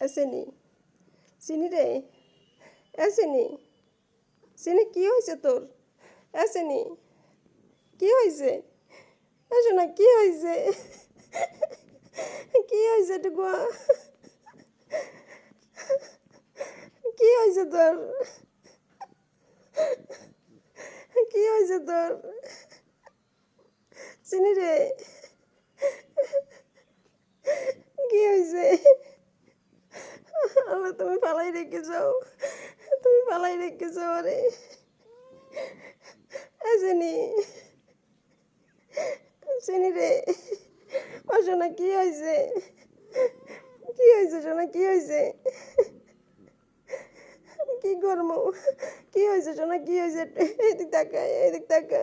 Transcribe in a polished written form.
চিনি চিনি রে চিনি চিনি কি হয়েছে তোর চিনি কি হয়েছে শোনা কি হয়েছে কি হয়েছে টুকুয়া কি হয়েছে তোর কি হয়েছে তোর চিনি রে কি হয়েছে আল্লাহ তুমি পালাই রেখে যাও তুমি পালাই রেখে যাও আরে চিনি চিনি রে ও সোনা কি হয়েছে সোনা কি হয়েছে কি করবো কি হয়েছে সোনা কি হয়েছে এদিক তাকা